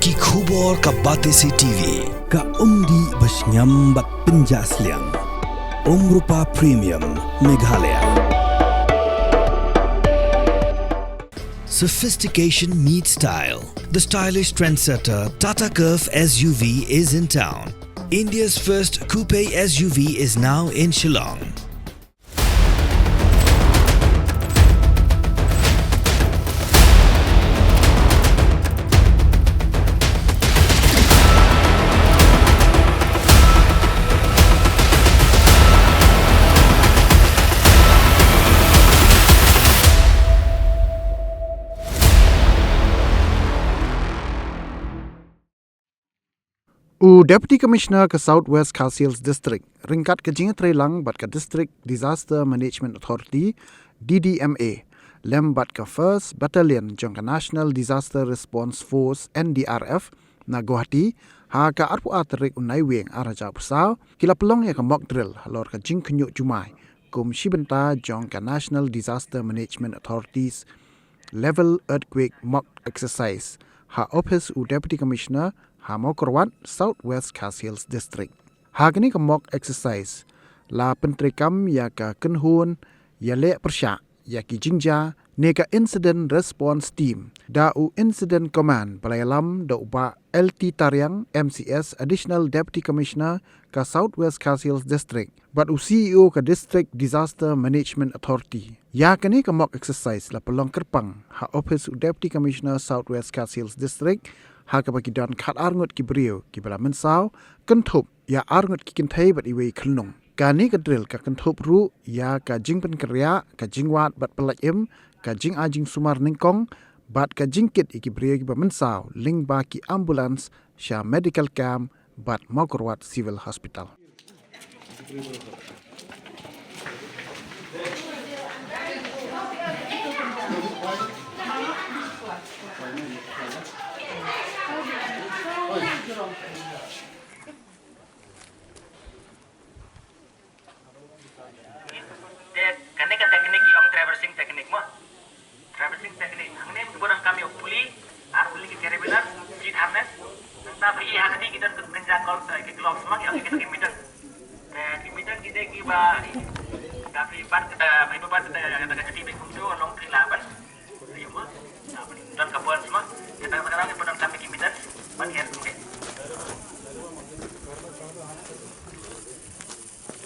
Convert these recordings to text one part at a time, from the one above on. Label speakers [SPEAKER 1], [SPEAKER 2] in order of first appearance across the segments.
[SPEAKER 1] Ki khubor ka Batesi TV.
[SPEAKER 2] Ka umdi basnyam bat penjaslian. Rupa Premium Meghalaya.
[SPEAKER 1] Sophistication meets style. The stylish trendsetter Tata Curve SUV is in town. India's first coupe SUV is now in Shillong.
[SPEAKER 3] Deputy Commissioner ke Southwest Khasiels District ringkat ke Jinga Trelang bat ke District Disaster Management Authority DDMA lem bat ke First Battalion jong ke National Disaster Response Force NDRF na Guwahati ha ka arpu atrik unai weng araja pusau kila pelong ya ke mock drill halor ke Jing Kenyuk Jumai kum shibenta jong ke National Disaster Management Authorities Level Earthquake Mock Exercise ha Office Deputy Commissioner ha mau korwat Southwest Khasiels District. Ha kini ke mock exercise la pentrikam ya ka kenhun ya le persyak ya ki jingja ne ka incident response team da u incident command pelayalam da upa LT Tariang MCS Additional Deputy Commissioner ka Southwest Khasiels District but u CEO ka District Disaster Management Authority. Ya kini ke mock exercise la pelong kerpang ha Office Deputy Commissioner Southwest Khasiels District ha ka bagi dan khat arngot ki brio ki bala mensau kentup ya arngot ki kintai bat iwe khlnong kani ka drill ka kentup ru ya ka jing pen kerya ka jingwat bat pelak im ka jing ajing sumar ningkong bat ka jingkit iki brio ki ba mensau ling ba ki ambulance sha medical camp bat Maukorwat Civil Hospital.
[SPEAKER 4] Karena kan teknik yang traversing teknik mah traversing teknik hangnya kurang kami puli puli ke carabiner jit harness tapi iya hati kita menjangkau ke gloves mah yang kita kimiten kita kiba tapi pan ibu pan kita kasih di kunci long kilaban iya mah dan kabuan semua kita sekarang pun kami kimiten pan here tuh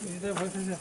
[SPEAKER 4] ini dah boleh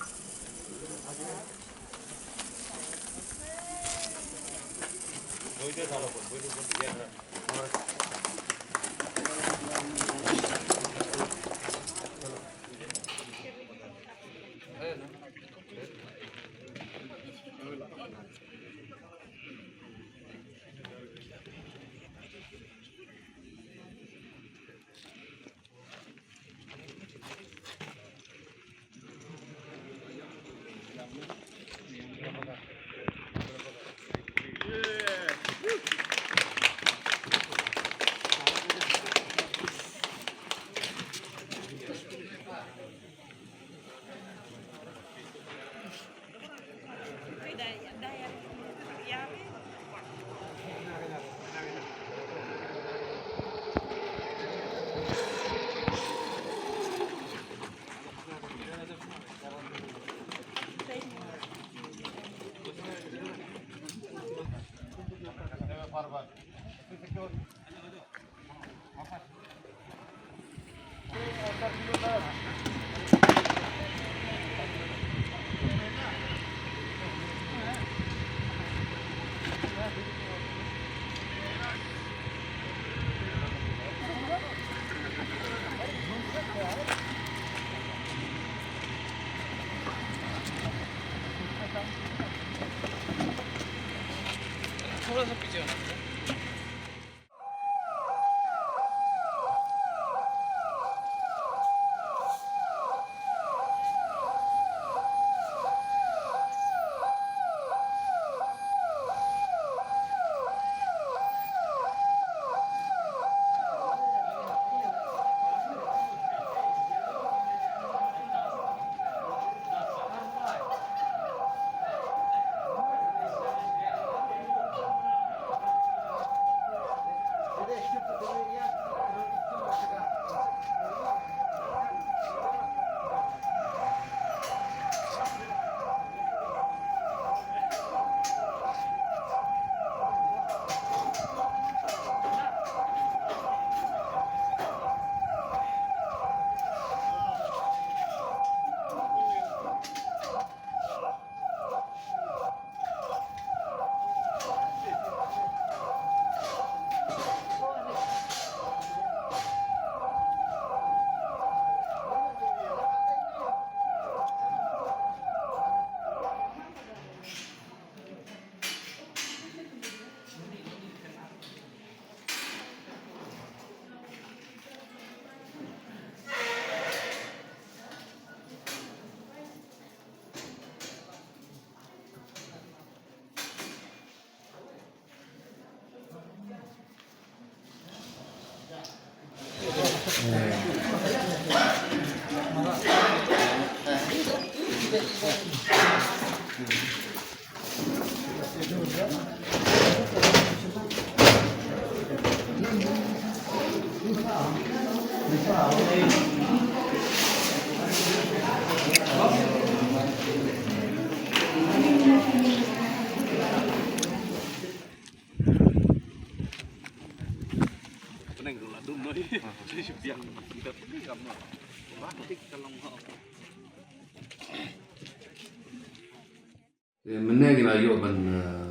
[SPEAKER 5] Mana kita yo ban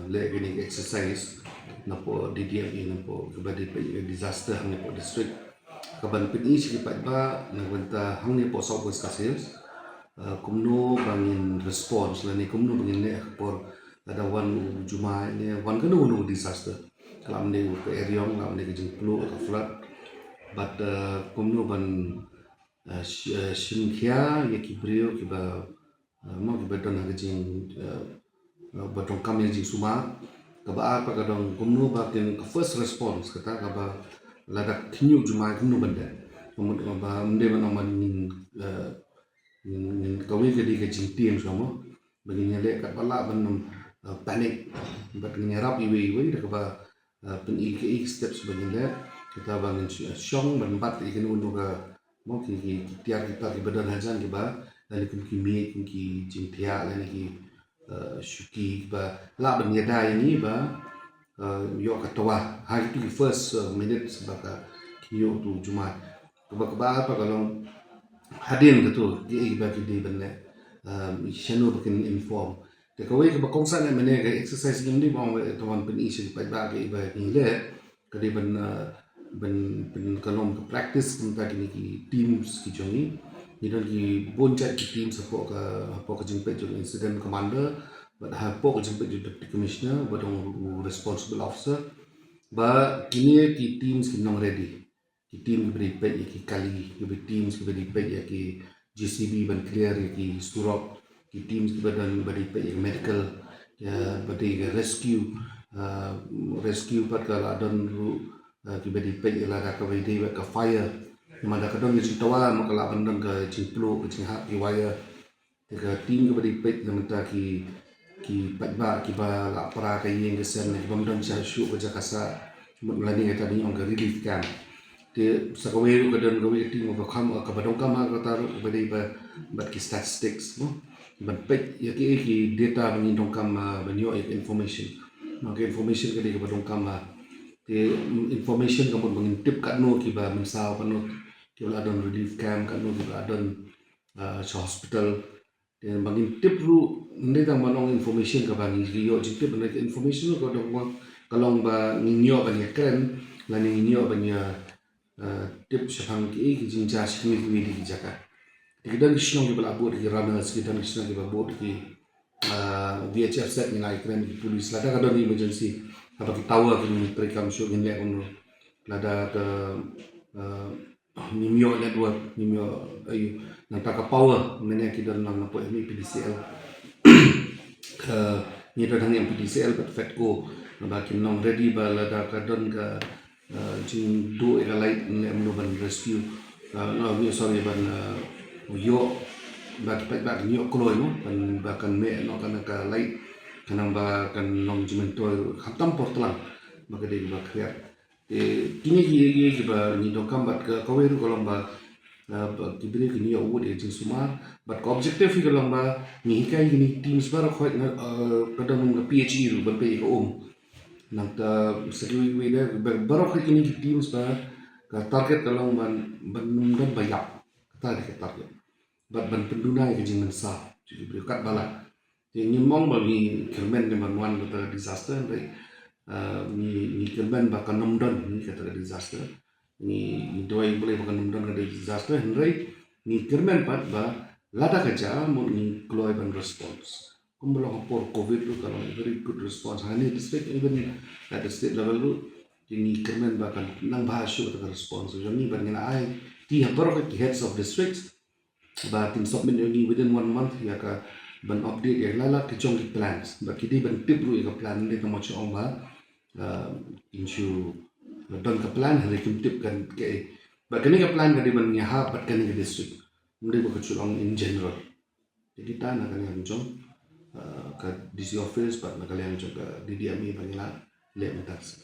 [SPEAKER 5] le gini exercise napo DDMA napo kebadi disaster hang napo district kaban pin is ki ba nagwenta hang napo South West Casiles kumno bangin response la ni kumno bangin ne por ada wan juma ne wan kanu no disaster kalam ne ke area kalam ne ke jingplu ke flood but kumno ban Shinkia yaki brio ki ba mo ki ba don ha jing batong kami jing suma kaba apa kadang kumno ba tin first response kata kaba lada kinyu juma kumno benda kemudian ba mende mana min kawi ke di ke jing team sama begini le kat bala ban panic bat nyarap iwe kaba pen ik steps begini le kita bangun syong ban bat ikan unu ka mo ki tiar kita ki badan hajan ki ba dan ki mi ki jing tia la ki syuki ba la ban yada ini ba yo katawa hari tu first minute sebab kiyo tu Jumat keba apa kalau hadin gitu di bagi di benda channel bikin inform te kawai keba kongsa ne mene ke exercise ni bang tuan pen isi pa ba ke ba ni le kadi ben kalom ke practice tentang ini ki teams ki jongi ni dan ki boncat ki team support ke jemput jo incident commander but ha pok jemput jo deputy commissioner badong responsible officer ba kini ki teams ki nong ready ki team ki beri pet ki kali ki beri teams ki beri pet ki JCB ban clear ki surok ki teams ki badan beri pet ki medical ya beri rescue pat kala don ki beri pet la ka beri ka fire mana kadang ni tawa makala bandang ke cingplu ke cingha ki wire ke tim ke beri pet namenta ki patba ki ba la para ka yeng ke sen ki bandang cha shu ke jakasa mulani ka tadi ong ke relief camp te sakawe ka dan gawe tim ba kham ka badong ka ma ka tar beri ba bat ki statistics no ban pet ya ki data bangin dong kam banyo information no ke information ke di ka badong kam te information ka bangin tip ka no ki ba mensaw ka no kita ada relief camp kan kita ada hospital dan bangin tip ru ni tang manong information ka bangin yo jite bang information ko dong kalong ba ninyo banya kren la ninyo banya tip sapang ki jinja sikni ki di jaka kita kisnong ki bala bod ki runners kita kisnong ki bod ki VHF set ni ngai kren ki police la da ni emergency apa ki tower ki prekam show ni le ono lada ke nimyo ya dua nimyo ayu nantaka power mene kita nang napo mi PDCL ke ni dah yang PDCL but Fedco nabakin nong ready bala da kadon ka jing do ila light ne ban rescue no we sorry ban yo bat bat ni okolo no ban bakan me no kan ka light kanang ba kan nong jimento khatam portlang bagade ba kreat kini ki ba ni do kambat ka kaweru kolomba kibire kini ya wud ejing suma but objective ki kolomba ni kai ni teams bar khoi na kadang ng PHE ru ban pe ko nang ta seru we da bar khoi kini ki teams ba ka target kalong ban ban bayak ta de target but ban penduna ki jing mensa jadi berkat bala ni mong ba ni kermen ni ban wan ta disaster ni kerban bahkan nomdon ni kata disaster ni doi boleh bahkan nomdon kata disaster henry ni kerban pat ba lada kerja mau ni keluar ban response kumbelang por covid tu kalau very good response hani district even at the state level tu ni kerban bahkan nang bahasyo kata response so ni ban ngena ai ti hapor ke heads of districts ba tim submit ni within 1 month ya ka ban update ya lala ke jong plans ba kidi ban tip ru ka plan ni tamo chong ba insu don ka plan hari kim tip kan ke But kini ka plan ka di man yaha but kini ka district. Mudi ba kachulong in general. Jadi kita nak kalian jom ke DC office but nak kalian jom ke DDME bangila le mentas.